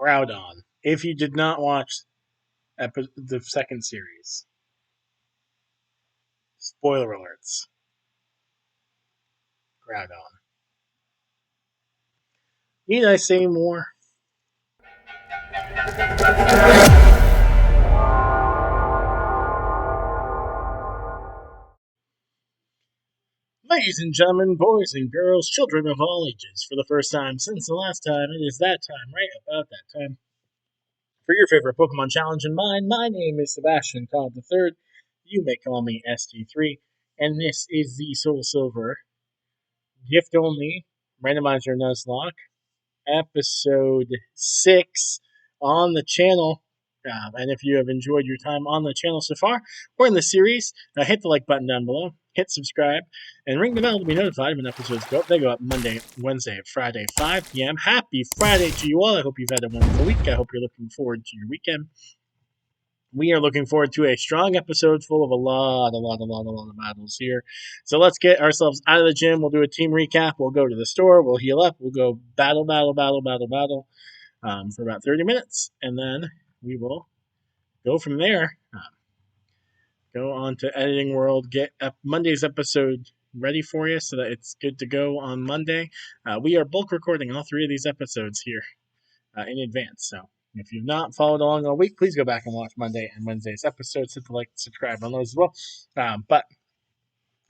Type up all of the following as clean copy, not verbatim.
Groudon. If you did not watch the second series, spoiler alerts. Groudon. Need I say more? Ladies and gentlemen, boys and girls, children of all ages, for the first time since the last time, it is that time, right about that time, for your favorite Pokemon challenge and mine. My name is Sebastian Cobb III. You may call me ST3, and this is the SoulSilver gift only Randomizer Nuzlocke episode 6 on the channel. And if you have enjoyed your time on the channel so far or in the series, hit the like button down below, hit subscribe, and ring the bell to be notified when episodes go up. They go up Monday, Wednesday, Friday, 5 p.m. Happy Friday to you all. I hope you've had a wonderful week. I hope you're looking forward to your weekend. We are looking forward to a strong episode full of a lot of battles here. So let's get ourselves out of the gym. We'll do a team recap. We'll go to the store. We'll heal up. We'll go battle for about 30 minutes. And then we will go from there. Go on to Editing World. Get Monday's episode ready for you so that it's good to go on Monday. We are bulk recording all 3 of these episodes here in advance. So if you've not followed along all week, please go back and watch Monday and Wednesday's episodes. Hit the like and subscribe on those as well. But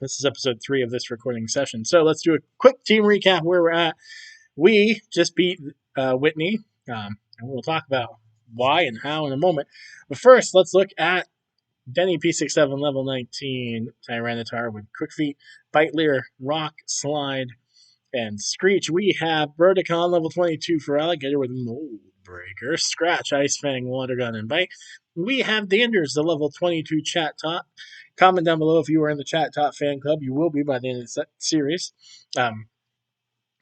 this is episode 3 of this recording session. So let's do a quick team recap where we're at. We just beat Whitney, and we'll talk about why and how in a moment. But first, let's look at Denny P67 level 19 Tyranitar with Quick Feet, Bite Leer, Rock, Slide, and Screech. We have Verticon level 22 for Alligator with Mold Breaker, Scratch, Ice Fang, Water Gun, and Bite. We have Danders, the level 22 Chat Tot. Comment down below if you are in the Chat Tot fan club. You will be by the end of the series.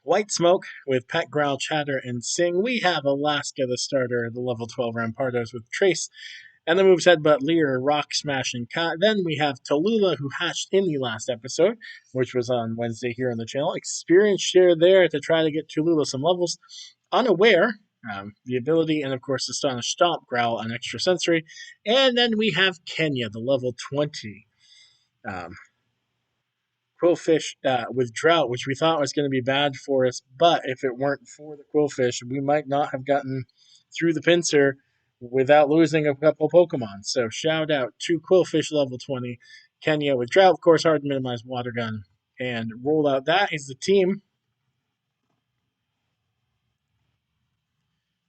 White Smoke with Pet Growl, Chatter, and Sing. We have Alaska, the starter, the level 12 Rampardos with Trace. And the moves Headbutt, Leer, Rock, Smash, and Cut. Then we have Tallulah, who hatched in the last episode, which was on Wednesday here on the channel. Experience share there to try to get Tallulah some levels. Unaware, the ability, and of course, Astonish Stomp, Growl, and Extra Sensory. And then we have Kenya, the level 20. Quillfish with Drought, which we thought was going to be bad for us, but if it weren't for the Quillfish, we might not have gotten through the pincer without losing a couple Pokemon. So shout out to Quillfish level 20, Kenya with Drought, of course, hard to minimize Water Gun, and roll out. That is the team.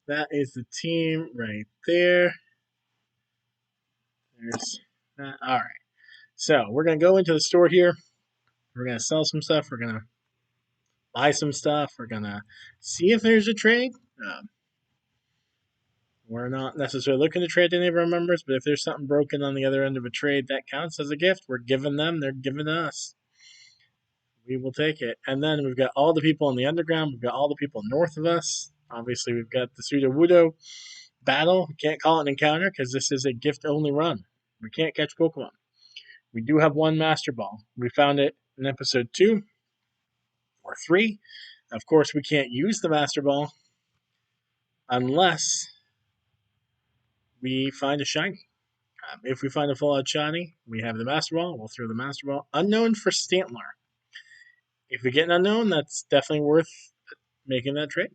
That is the team right there. There's that. All right. So we're going to go into the store here. We're going to sell some stuff. We're going to buy some stuff. We're going to see if there's a trade. We're not necessarily looking to trade any of our members, but if there's something broken on the other end of a trade, that counts as a gift. We're giving them, they're giving us. We will take it. And then we've got all the people in the underground. We've got all the people north of us. Obviously, we've got the Sudowoodo battle. We can't call it an encounter because this is a gift-only run. We can't catch Pokemon. We do have one Master Ball. We found it in episode 2 or 3. Of course, we can't use the Master Ball unless we find a shiny. If we find a full-out shiny, we have the Master Ball. We'll throw the Master Ball. Unknown for Stantler. If we get an unknown, that's definitely worth making that trade.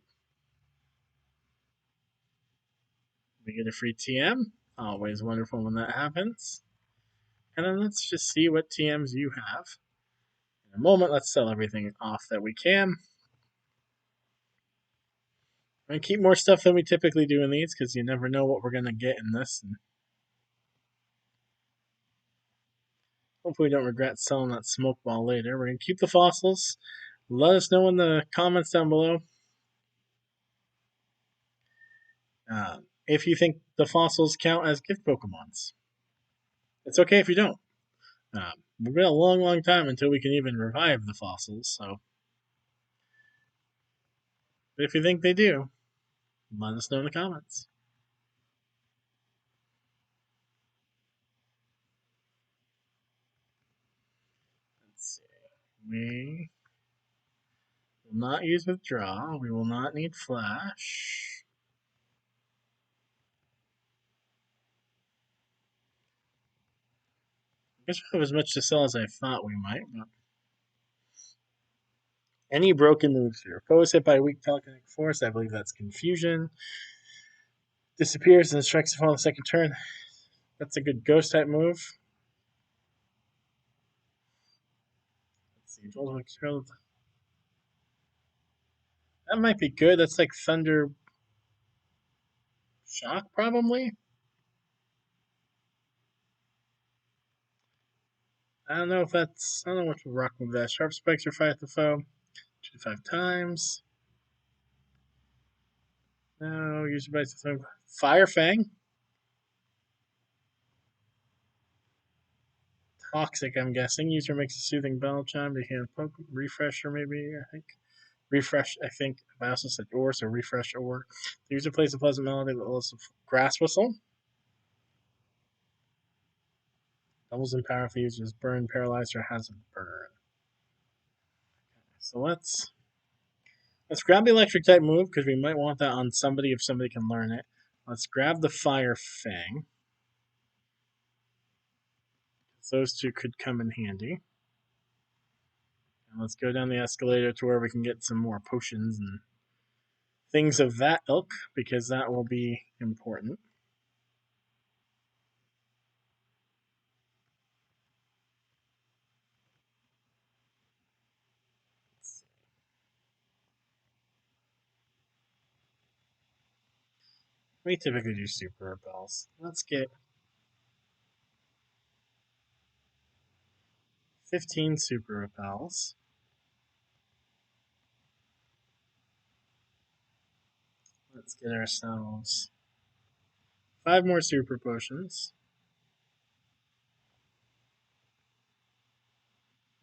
We get a free TM. Always wonderful when that happens. And then let's just see what TMs you have. In a moment, let's sell everything off that we can. We're going to keep more stuff than we typically do in these because you never know what we're going to get in this. And hopefully we don't regret selling that smoke ball later. We're going to keep the fossils. Let us know in the comments down below if you think the fossils count as gift Pokemons. It's okay if you don't. We've been a long time until we can even revive the fossils, so. But if you think they do, let us know in the comments. Let's see. We will not use Withdraw. We will not need Flash. guess we have as much to sell as I thought we might, but any broken moves here. Foe is hit by a weak telekinetic force. I believe that's confusion. Disappears and strikes upon the second turn. That's a good ghost type move. Let's see. That might be good. That's like Thunder Shock, probably. I don't know if that's. I don't know what to rock with that. Sharp spikes are fight the foe 2 to 5 times. No, user bites the foe. Fire Fang. Toxic, I'm guessing. User makes a soothing bell chime to hand poke. Refresher, maybe, I think. Refresh, I think. I also said or, so refresh or. The user plays a pleasant melody that lets grass whistle. Doubles in power if the user is burned, paralyzed, or has a burn. So let's grab the electric type move because we might want that on somebody if somebody can learn it. Let's grab the Fire Fang. Those two could come in handy. And let's go down the escalator to where we can get some more potions and things of that ilk because that will be important. We typically do super repels. Let's get 15 super repels. Let's get ourselves 5 more super potions.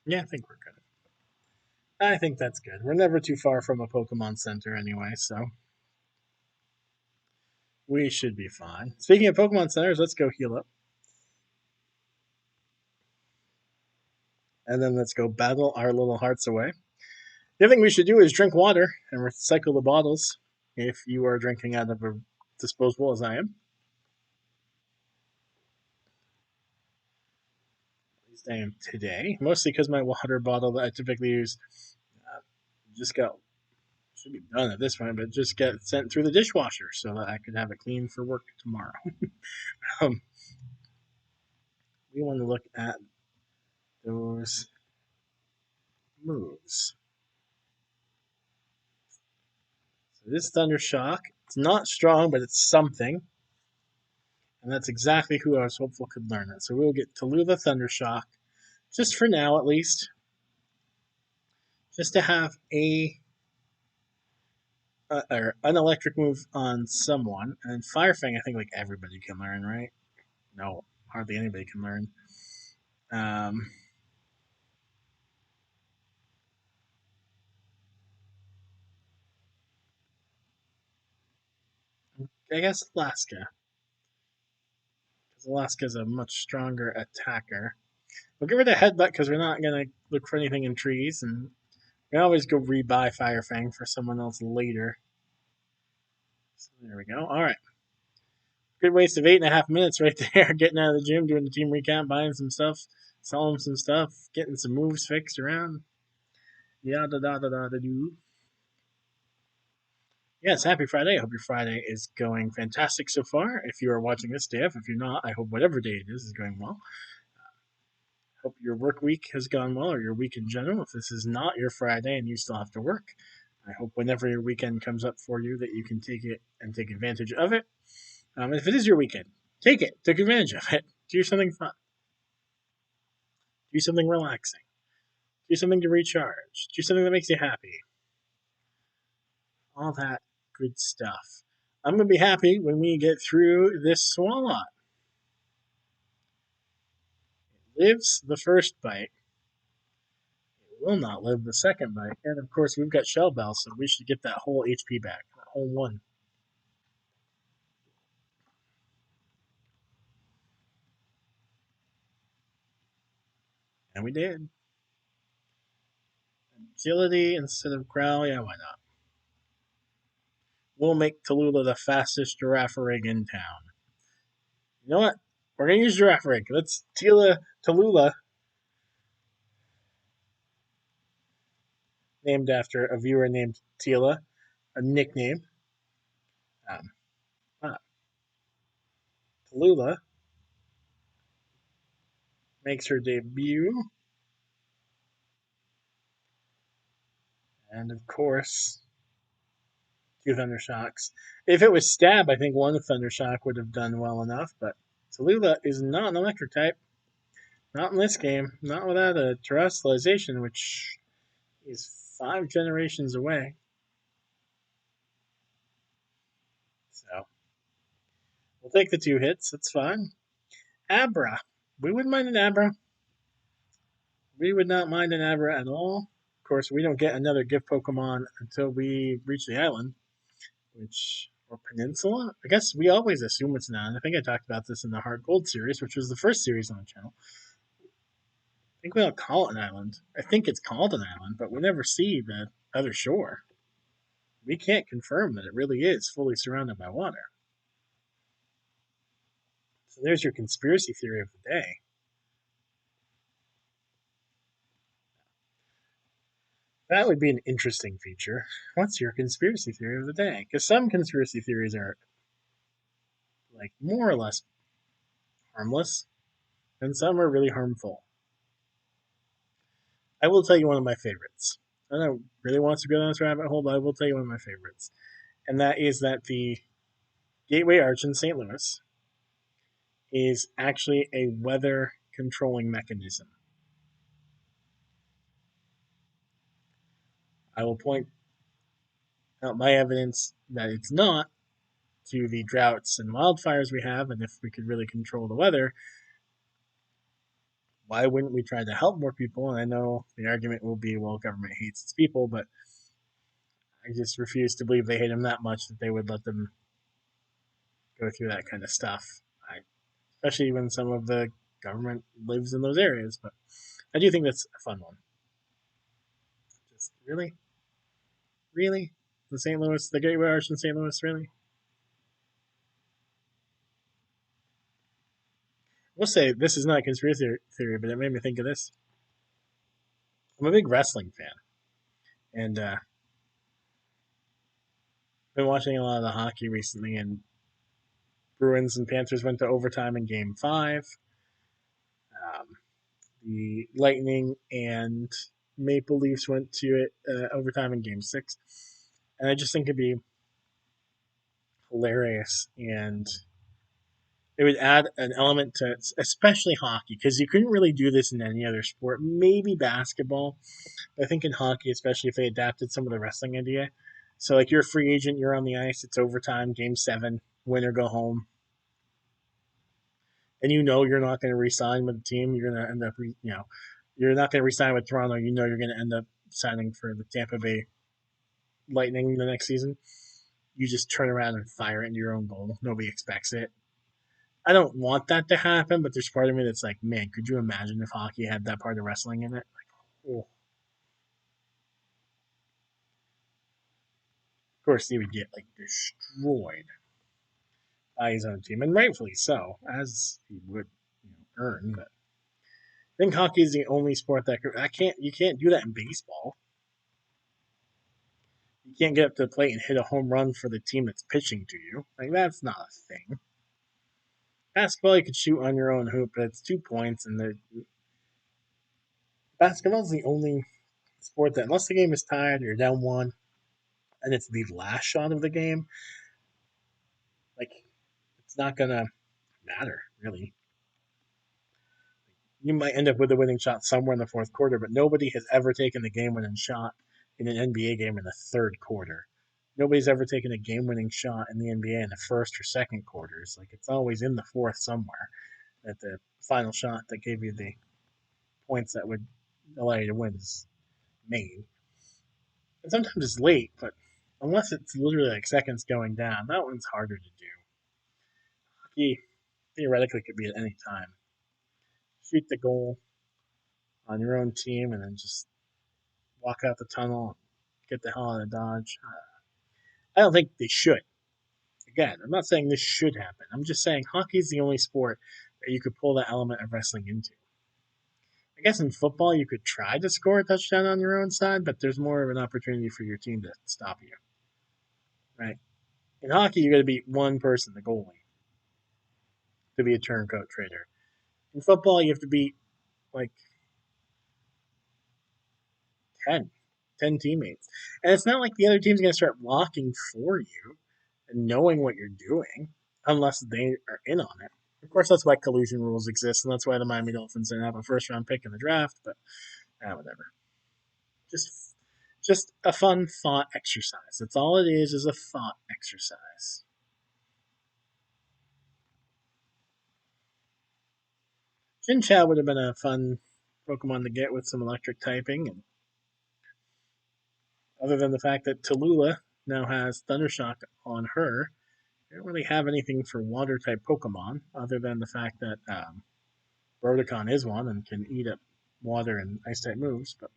Yeah, I think we're good. I think that's good. We're never too far from a Pokemon Center anyway, so we should be fine. Speaking of Pokemon Centers, let's go heal up. And then let's go battle our little hearts away. The other thing we should do is drink water and recycle the bottles if you are drinking out of a disposable, as I am. At least I am today. Mostly because my water bottle that I typically use just got, should be done at this point, but just got sent through the dishwasher so that I could have it clean for work tomorrow. um, we want to look at those moves. So this Thunder Shock, it's not strong, but it's something. And that's exactly who I was hopeful could learn it. So we'll get Tallulah Thunder Shock, just for now at least. Just to have or an electric move on someone. And Fire Fang, I think like everybody can learn, right? No, hardly anybody can learn. Um, I guess Alaska. Because Alaska's a much stronger attacker. We'll give her the headbutt because we're not going to look for anything in trees. And we can always go rebuy Fire Fang for someone else later. So there we go. All right. Good waste of 8.5 minutes right there. Getting out of the gym, doing the team recap, buying some stuff, selling some stuff, getting some moves fixed around. Yada da da da da do. Yes, happy Friday. I hope your Friday is going fantastic so far. If you are watching this day, if you're not, I hope whatever day it is going well. Hope your work week has gone well, or your week in general. If this is not your Friday and you still have to work, I hope whenever your weekend comes up for you that you can take it and take advantage of it. If it is your weekend, take it, take advantage of it. Do something fun. Do something relaxing. Do something to recharge. Do something that makes you happy. All that good stuff. I'm going to be happy when we get through this Swalot. It lives the first bite. It will not live the second bite. And of course, we've got Shell Bell, so we should get that whole HP back. That whole one. And we did. Agility instead of growl, yeah, why not? We'll make Tallulah the fastest giraffe rig in town. You know what? We're gonna use Giraffe Rig. Let's Tallulah, named after a viewer named Tila, a nickname. Um, ah, Tallulah makes her debut, and of course, two Thunder Shocks. If it was Stab, I think one Thunder Shock would have done well enough, but Tallulah is not an electric type. Not in this game. Not without a terrestrialization, which is 5 generations away. So we'll take the 2 hits. That's fine. Abra. We wouldn't mind an Abra. We would not mind an Abra at all. Of course, we don't get another gift Pokemon until we reach the island, or peninsula. I guess we always assume it's not. I think I talked about this in the Heart Gold series, which was the first series on the channel. I think we don't call it an island. I think it's called an island, but we never see the other shore. We can't confirm that it really is fully surrounded by water. So there's your conspiracy theory of the day. That would be an interesting feature. What's your conspiracy theory of the day? Because some conspiracy theories are like more or less harmless, and some are really harmful. I will tell you one of my favorites. I don't really want to go down this rabbit hole, but I will tell you one of my favorites. And that is that the Gateway Arch in St. Louis is actually a weather controlling mechanism. I will point out my evidence that it's not to the droughts and wildfires we have, and if we could really control the weather, why wouldn't we try to help more people? And I know the argument will be, well, government hates its people, but I just refuse to believe they hate them that much that they would let them go through that kind of stuff. Especially when some of the government lives in those areas. But I do think that's a fun one. Just really, the Gateway Arch in St. Louis, really. We'll say this is not a conspiracy theory, but it made me think of this. I'm a big wrestling fan, and been watching a lot of the hockey recently. And Bruins and Panthers went to overtime in Game 5. Um, the Lightning and Maple Leafs went to it overtime in Game 6. And I just think it'd be hilarious, and it would add an element to especially hockey, because you couldn't really do this in any other sport. Maybe basketball. I think in hockey, especially if they adapted some of the wrestling idea. So like you're a free agent, you're on the ice, it's overtime, Game 7, win or go home. And you know you're not going to re-sign with the team. You're going to end up, you're not going to re-sign with Toronto. You know you're going to end up signing for the Tampa Bay Lightning the next season. You just turn around and fire it into your own goal. Nobody expects it. I don't want that to happen, but there's part of me that's like, man, could you imagine if hockey had that part of wrestling in it? Like, oh. Of course, he would get like destroyed by his own team, and rightfully so, as he would earn. But I think hockey is the only sport that you can't do that in baseball. You can't get up to the plate and hit a home run for the team that's pitching to you. Like that's not a thing. Basketball, you could shoot on your own hoop, but it's 2 points, and basketball is the only sport that, unless the game is tied or you're down one, and it's the last shot of the game, like it's not gonna matter really. You might end up with a winning shot somewhere in the fourth quarter, but nobody has ever taken the game-winning shot in an NBA game in the third quarter. Nobody's ever taken a game-winning shot in the NBA in the first or second quarters. Like it's always in the fourth somewhere. That the final shot that gave you the points that would allow you to win is made. And sometimes it's late, but unless it's literally like seconds going down, that one's harder to do. Hockey theoretically could be at any time. Shoot the goal on your own team and then just walk out the tunnel and get the hell out of Dodge. I don't think they should. Again, I'm not saying this should happen. I'm just saying hockey's the only sport you could pull that element of wrestling into. I guess in football you could try to score a touchdown on your own side, but there's more of an opportunity for your team to stop you, right? In hockey, you got to beat one person, the goalie, to be a turncoat trader. In football, you have to beat like 10, 10 teammates. And it's not like the other team's going to start blocking for you and knowing what you're doing unless they are in on it. Of course, that's why collusion rules exist, and that's why the Miami Dolphins didn't have a first round pick in the draft, but whatever. Just just a fun thought exercise. That's all it is a thought exercise. Chinchou would have been a fun Pokemon to get with some electric typing, and other than the fact that Tallulah now has Thundershock on her, they don't really have anything for water type Pokemon, other than the fact that Rodicon is one and can eat up water and ice type moves, but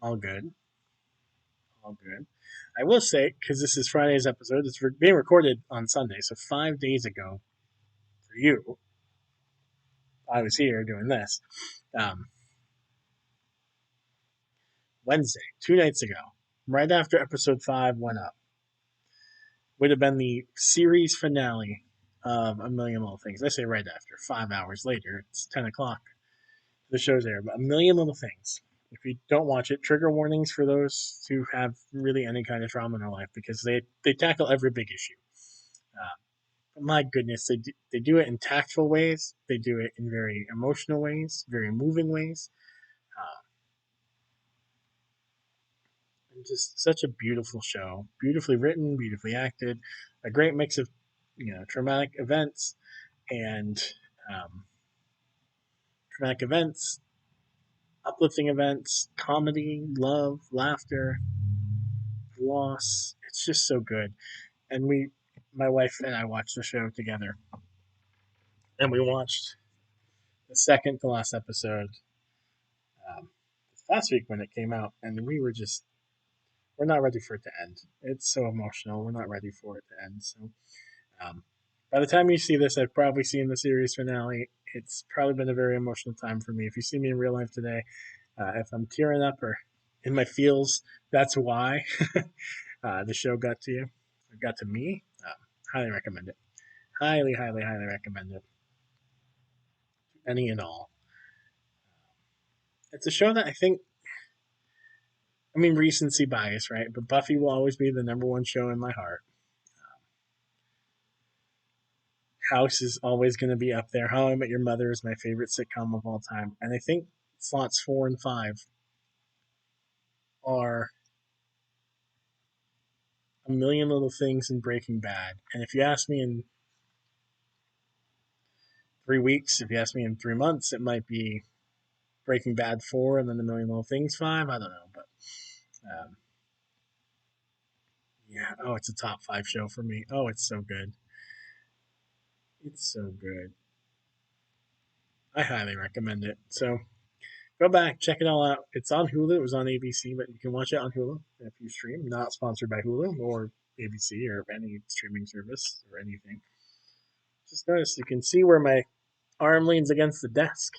all good. All good. I will say, because this is Friday's episode, it's being recorded on Sunday, so 5 days ago for you, I was here doing this. Um, Wednesday, 2 nights ago, right after episode 5 went up, would have been the series finale of A Million Little Things. I say right after, 5 hours later. It's 10 o'clock. The show's there, but A Million Little Things. If you don't watch it, trigger warnings for those who have really any kind of trauma in their life, because they tackle every big issue. But my goodness, they do it in tactful ways. They do it in very emotional ways, very moving ways. Uh, and just such a beautiful show, beautifully written, beautifully acted, a great mix of traumatic events and um, traumatic events, uplifting events, comedy, love, laughter, loss. It's just so good. And my wife and I watched the show together, and we watched the second to last episode this last week when it came out, and we're not ready for it to end. It's so emotional. We're not ready for it to end. So um, by the time you see this, I've probably seen the series finale. It's probably been a very emotional time for me. If you see me in real life today, if I'm tearing up or in my feels, that's why the show got to you, got to me. Highly recommend it. Highly, highly, highly recommend it. Any and all. It's a show that I think, I mean, recency bias, right? But Buffy will always be the number one show in my heart. House is always going to be up there. How I Met Your Mother is my favorite sitcom of all time. And I think slots 4 and 5 are A Million Little Things in Breaking Bad. And if you ask me in 3 weeks, if you ask me in 3 months, it might be Breaking Bad 4 and then A Million Little Things 5. I don't know. But yeah, oh, it's a top 5 show for me. Oh, it's so good. It's so good. I highly recommend it. So go back, check it all out. It's on Hulu. It was on ABC, but you can watch it on Hulu if you stream. Not sponsored by Hulu or ABC or any streaming service or anything. Just notice you can see where my arm leans against the desk.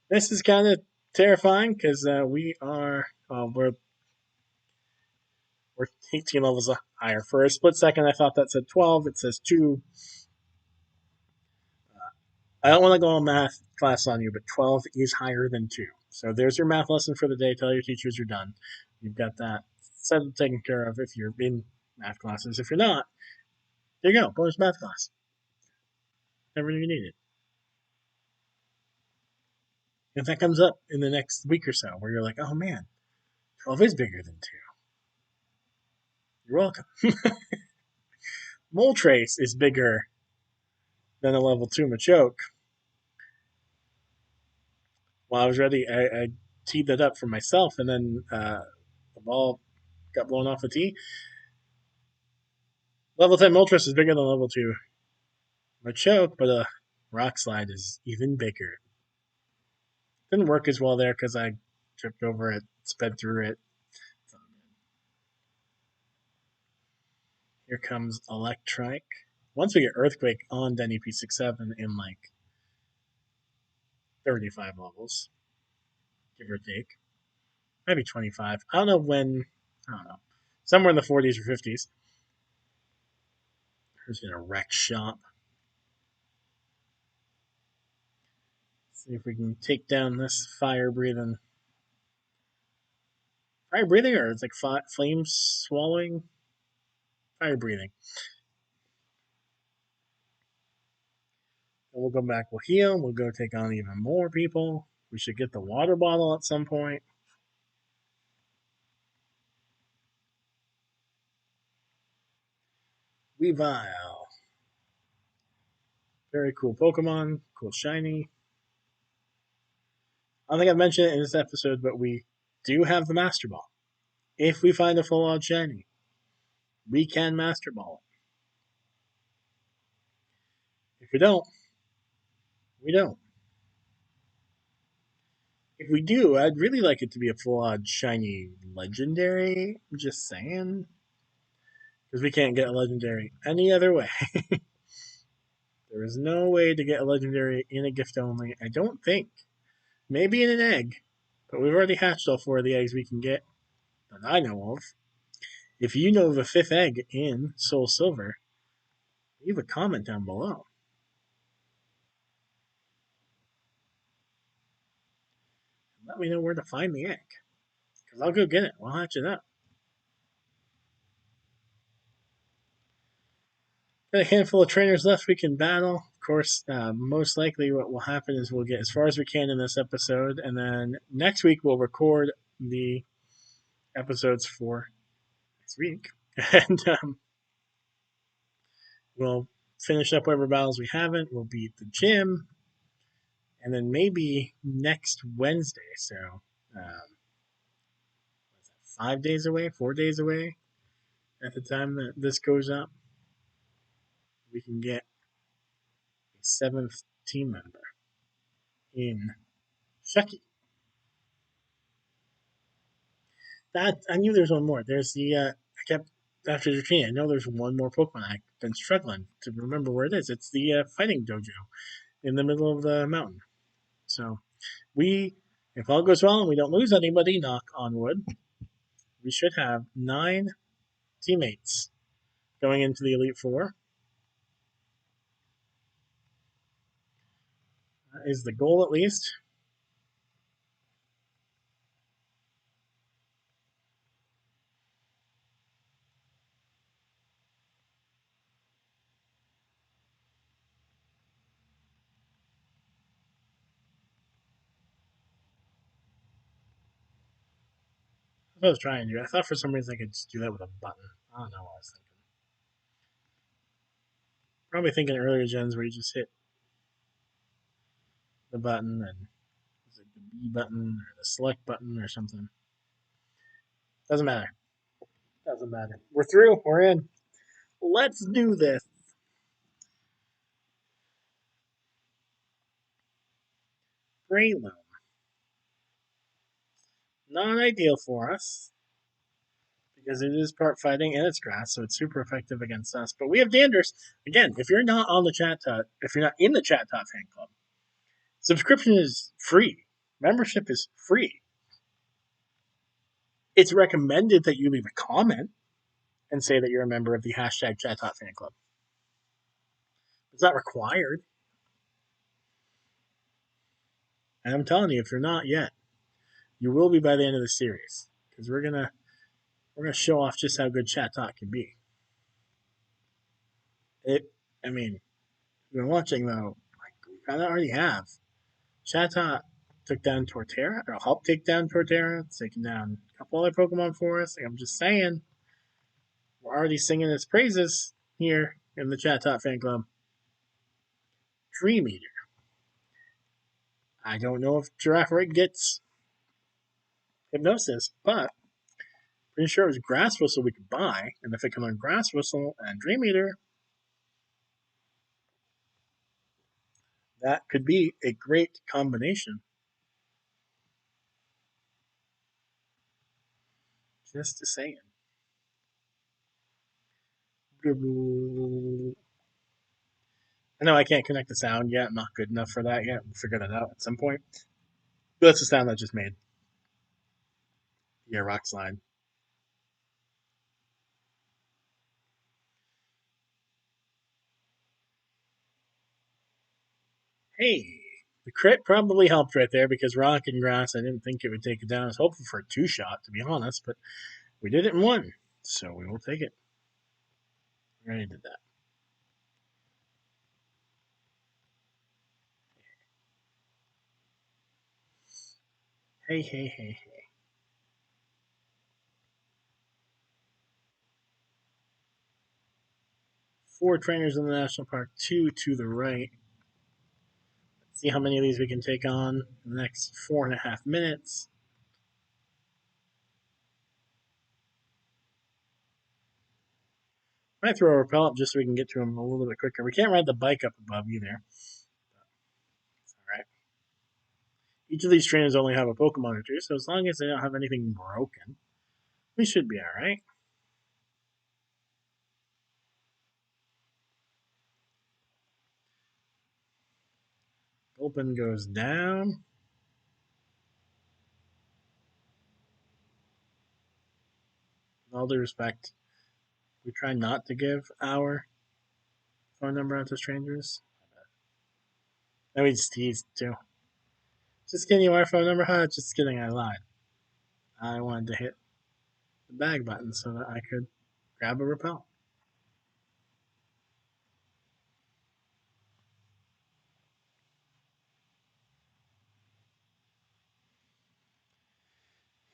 This is kind of terrifying because we're 18 levels higher. For a split second, I thought that said 12. It says 2. I don't want to go on math class on you, but 12 is higher than 2. So there's your math lesson for the day. Tell your teachers you're done. You've got that set taken care of if you're in math classes. If you're not, there you go. Bonus math class. Everything you needed. If that comes up in the next week or so, where you're like, oh man, 12 is bigger than 2. You're welcome. Moltres is bigger than a level 2 Machoke. While I was ready, I teed that up for myself, and then the ball got blown off the tee. Level 10 Moltres is bigger than level 2 Machoke, but a Rock Slide is even bigger. Didn't work as well there because I tripped over it, sped through it. Here comes Electrike. Once we get Earthquake on Denny P67 in like 35 levels, give or take. Maybe 25. I don't know when. I don't know. Somewhere in the 40s or 50s. Who's going to wreck shop? See if we can take down this fire breathing. Fire breathing, or it's like flame swallowing? Fire breathing. And we'll go back, we'll heal, we'll go take on even more people. We should get the water bottle at some point. Weavile. Very cool Pokemon. Cool shiny. I don't think I've mentioned it in this episode, but we do have the Master Ball. If we find a full out shiny, we can Master Ball it. If we don't, we don't. If we do, I'd really like it to be a full on shiny legendary. I'm just saying. Because we can't get a legendary any other way. There is no way to get a legendary in a gift only. I don't think. Maybe in an egg. But we've already hatched all 4 of the eggs we can get that I know of. If you know of a 5th egg in SoulSilver, leave a comment down below. Let me know where to find the egg. Because I'll go get it. We'll hatch it up. Got a handful of trainers left we can battle. Of course, most likely what will happen is we'll get as far as we can in this episode, and then next week we'll record the episodes for next week, and we'll finish up whatever battles we haven't. We'll beat the gym, and then maybe next Wednesday. So, um, 5 days away, 4 days away at the time that this goes up, we can get a 7th team member in Shucky. That I knew there was one more. There's the I kept after the training. I know there's one more Pokemon. I've been struggling to remember where it is. It's the fighting dojo in the middle of the mountain. So we, if all goes well and we don't lose anybody, knock on wood, we should have 9 teammates going into the Elite Four. That is the goal, at least. That's what I was trying to do. I thought for some reason I could just do that with a button. I don't know what I was thinking. Probably thinking earlier gens where you just hit the button and it's like the B button or the select button or something. Doesn't matter. Doesn't matter. We're through. We're in. Let's do this. Breloom. Not ideal for us because it is part fighting and it's grass, so it's super effective against us. But we have Danders. Again, if you're not on the chat tot, if you're not in the chat tot fan club, subscription is free. Membership is free. It's recommended that you leave a comment and say that you're a member of the hashtag chat tot fan club. It's not required. And I'm telling you, if you're not yet, you will be by the end of the series because we're gonna show off just how good chat tot can be. I mean, you've been watching though, like we kind of already have. Chat tot took down Torterra, or helped take down Torterra. It's taken down a couple other Pokemon for us. Like, I'm just saying, we're already singing its praises here in the chat tot fan club. Dream Eater. I don't know if Giraffe Rig gets Hypnosis, but pretty sure it was Grass Whistle we could buy, and if it comes on Grass Whistle and Dream Eater, that could be a great combination. Just saying. I know I can't connect the sound yet. I'm not good enough for that yet. We'll figure that out at some point. But that's the sound I just made. Yeah, rock slide. Hey, the crit probably helped right there because rock and grass, I didn't think it would take it down. I was hoping for a two-shot, to be honest, but we did it in one. So we will take it. We already did that. Hey, hey, hey, hey. 4 trainers in the national park, 2 to the right. Let's see how many of these we can take on in the next 4.5 minutes. Might throw a repel up just so we can get to him a little bit quicker. We can't ride the bike up above either. All right. Each of these trainers only have a Pokemon or two, so as long as they don't have anything broken, we should be all right. Open goes down. With all due respect, we try not to give our phone number out to strangers. That we just teased too. Just kidding, our phone number? Huh? Just kidding, I lied. I wanted to hit the bag button so that I could grab a repel.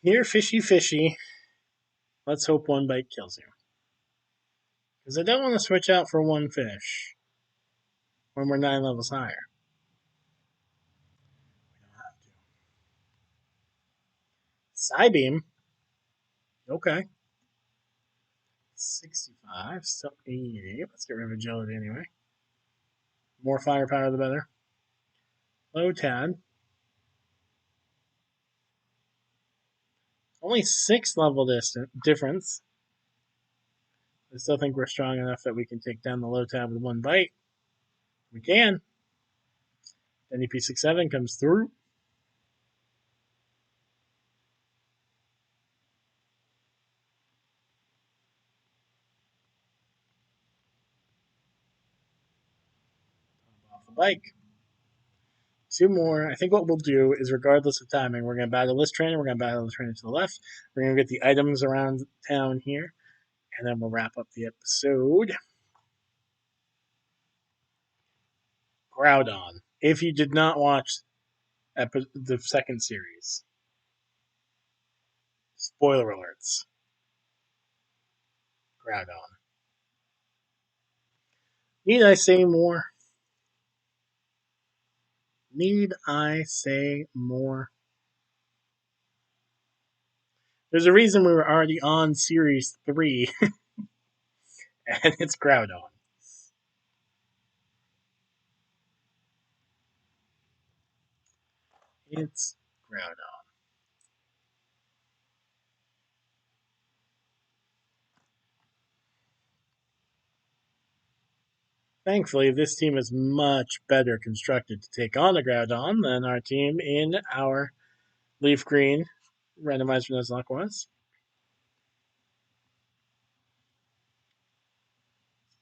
Here, fishy, fishy. Let's hope one bite kills you. Because I don't want to switch out for one fish when we're 9 levels higher. We don't have to. Psybeam? Okay. 65, so 88. Let's get rid of agility anyway. More firepower, the better. Low Tad. Only 6 level difference. I still think we're strong enough that we can take down the low tab with one bite. We can. NEP67 comes through. Off the bike. 2 more. I think what we'll do is, regardless of timing, we're going to battle this trainer. We're going to battle the trainer to the left. We're going to get the items around town here. And then we'll wrap up the episode. Groudon. If you did not watch the second series, spoiler alerts. Groudon. Need I say more? Need I say more? There's a reason we were already on Series 3, and it's Groudon. It's Groudon. Thankfully, this team is much better constructed to take on a Groudon than our team in our Leaf Green Randomizer Nuzlocke was.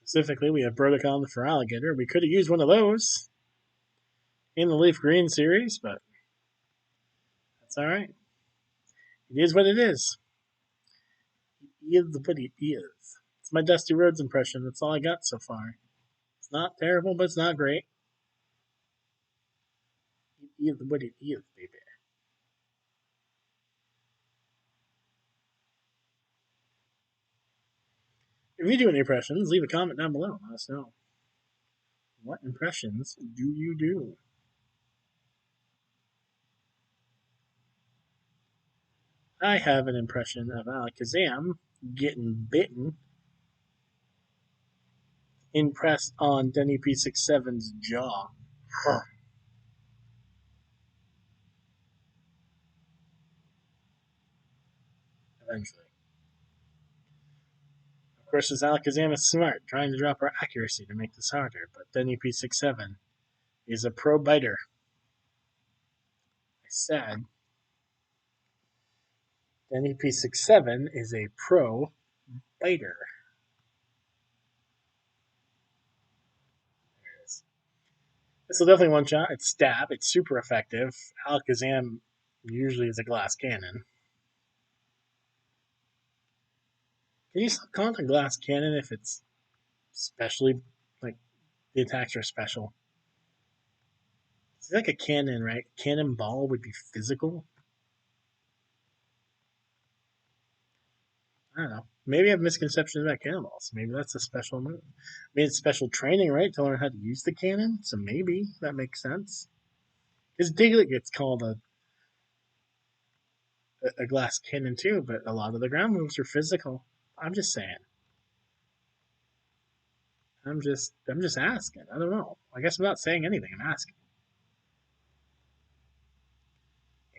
Specifically, we have Broticon for Alligator. We could have used one of those in the Leaf Green series, but that's alright. It is what it is. It is what it is. It's my Dusty Rhodes impression. That's all I got so far. It's not terrible, but it's not great. It is what it is, baby. If you do any impressions, leave a comment down below. Let us know. What impressions do you do? I have an impression of Alakazam getting bitten, impressed on Denny P67's jaw. Eventually. Of course, this Alakazam is smart, trying to drop our accuracy to make this harder, but then EP67 is a pro biter. I said, then EP67 is a pro biter. There it is. This will definitely one shot. It's stab. It's super effective. Alakazam usually is a glass cannon. Can you still call it a glass cannon if it's specially, like, the attacks are special? It's like a cannon, right? Cannonball would be physical. I don't know. Maybe I have misconceptions about cannonballs. Maybe that's a special move. Maybe it's special training, right, to learn how to use the cannon. So maybe that makes sense. Because Diglett gets called a glass cannon too, but a lot of the ground moves are physical. I'm just saying. I'm just asking. I don't know. I guess I'm not saying anything. I'm asking.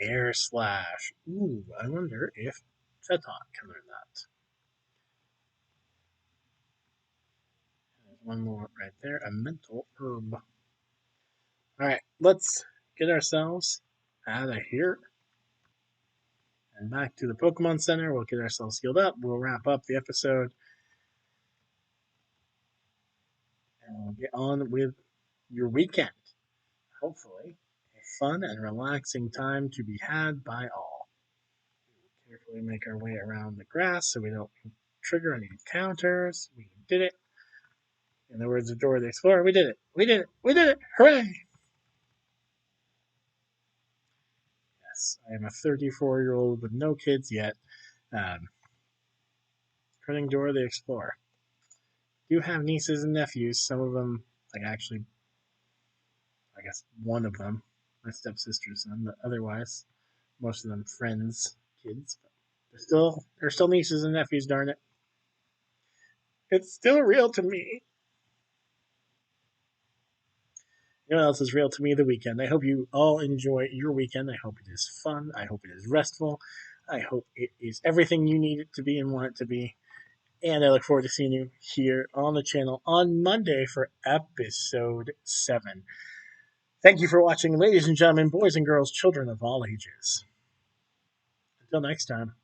Air slash. Ooh, I wonder if Teton can learn that. There's one more right there. A mental herb. All right, let's get ourselves out of here and back to the Pokemon Center. We'll get ourselves healed up. We'll wrap up the episode and we'll get on with your weekend. Hopefully, a fun and relaxing time to be had by all. We'll carefully make our way around the grass so we don't trigger any encounters. We did it. In the words of Dora the Explorer, we did it. We did it. We did it. Hooray! Yes, I am a 34-year-old with no kids yet. Printing Dora the Explorer. Do have nieces and nephews. Some of them, like actually, I guess one of them, my stepsister's son, but otherwise, most of them friends, kids. But they're still nieces and nephews. Darn it! It's still real to me. You know what else is real to me? The weekend. I hope you all enjoy your weekend. I hope it is fun. I hope it is restful. I hope it is everything you need it to be and want it to be. And I look forward to seeing you here on the channel on Monday for episode 7. Thank you for watching, ladies and gentlemen, boys and girls, children of all ages. Until next time.